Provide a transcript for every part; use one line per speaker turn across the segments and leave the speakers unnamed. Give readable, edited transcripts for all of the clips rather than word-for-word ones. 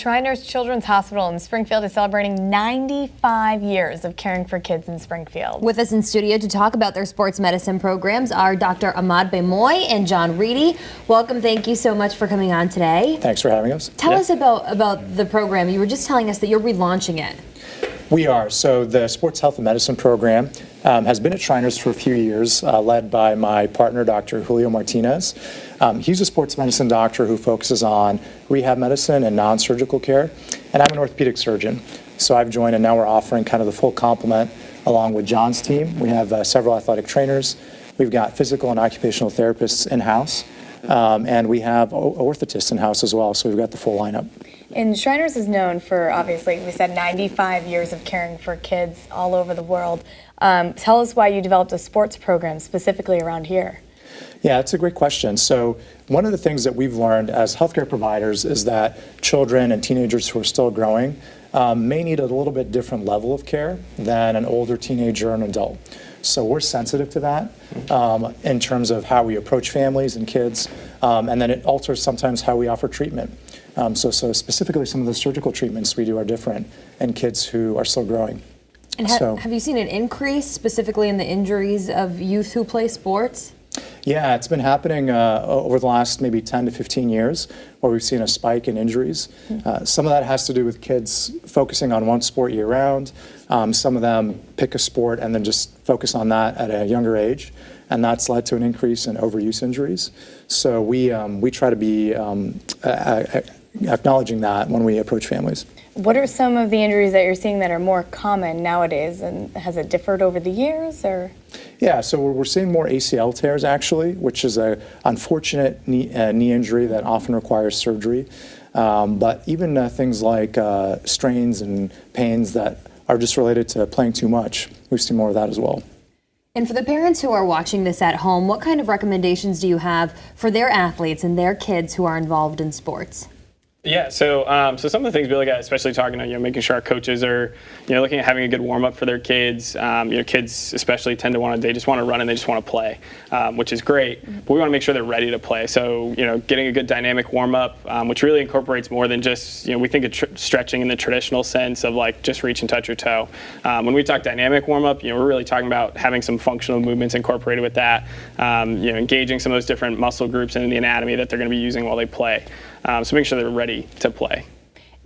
Shriners Children's Hospital in Springfield is celebrating 95 years of caring for kids in Springfield.
With us in studio to talk about their sports medicine programs are Dr. Ahmad Bayomy and John Reidy. Welcome, thank you so much for coming on today.
Thanks for having us.
Tell us about the program. You were just telling us that you're relaunching it.
We are. So the Sports Health and Medicine program has been at Shriners for a few years, led by my partner, Dr. Julio Martinez. He's a sports medicine doctor who focuses on rehab medicine and non-surgical care, and I'm an orthopedic surgeon. So I've joined, and now we're offering kind of the full complement along with John's team. We have several athletic trainers. We've got physical and occupational therapists in-house, and we have orthotists in-house as well, so we've got the full lineup.
And Shriners is known for, obviously, we said 95 years of caring for kids all over the world. Tell us why you developed a sports program specifically around here.
Yeah, that's a great question. So one of the things that we've learned as healthcare providers is that children and teenagers who are still growing may need a little bit different level of care than an older teenager or an adult. So we're sensitive to that in terms of how we approach families and kids, and then it alters sometimes how we offer treatment. So specifically some of the surgical treatments we do are different in kids who are still growing.
And have you seen an increase specifically in the injuries of youth who play sports?
Yeah, it's been happening over the last maybe 10 to 15 years where we've seen a spike in injuries. Some of that has to do with kids focusing on one sport year-round. Some of them pick a sport and then just focus on that at a younger age, and that's led to an increase in overuse injuries. So we try to be acknowledging that when we approach families.
What are some of the injuries that you're seeing that are more common nowadays, and has it differed over the years, or?
Yeah, so we're seeing more ACL tears actually, which is an unfortunate knee injury that often requires surgery. But even things like strains and pains that are just related to playing too much, we've seen more of that as well.
And for the parents who are watching this at home, what kind of recommendations do you have for their athletes and their kids who are involved in sports?
Yeah, so some of the things we look at, especially talking to making sure our coaches are looking at having a good warm up for their kids. Kids especially tend to they just want to run and they just want to play, which is great. But we want to make sure they're ready to play. So getting a good dynamic warm up, which really incorporates more than just we think of stretching in the traditional sense of like just reach and touch your toe. When we talk dynamic warm up, we're really talking about having some functional movements incorporated with that. Engaging some of those different muscle groups in the anatomy that they're going to be using while they play. So make sure they're ready to play.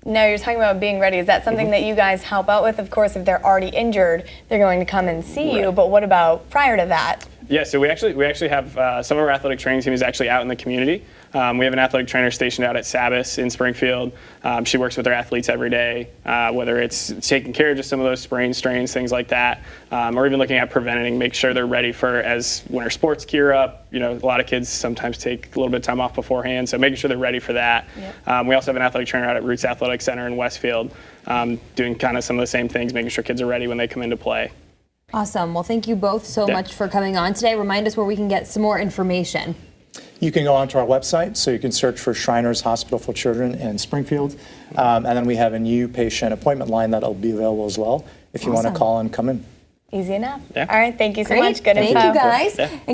Now you're talking about being ready. Is that something that you guys help out with? Of course, if they're already injured, they're going to come and see you. But what about prior to that?
Yeah, so we actually have some of our athletic training team is actually out in the community. We have an athletic trainer stationed out at Sabas in Springfield. She works with our athletes every day, whether it's taking care of just some of those sprains, strains, things like that, or even looking at preventing, make sure they're ready for as winter sports gear up. A lot of kids sometimes take a little bit of time off beforehand, so making sure they're ready for that. Yep. We also have an athletic trainer out at Roots Athletic Center in Westfield, doing kind of some of the same things, making sure kids are ready when they come into play.
Awesome. Well, thank you both so much for coming on today. Remind us where we can get some more information.
You can go onto our website, so you can search for Shriners Hospital for Children in Springfield. And then we have a new patient appointment line that'll be available as well if you want to call and come in.
Easy enough.
Yeah.
All right, thank you so much. Good
info.
Thank
you guys.
Yeah.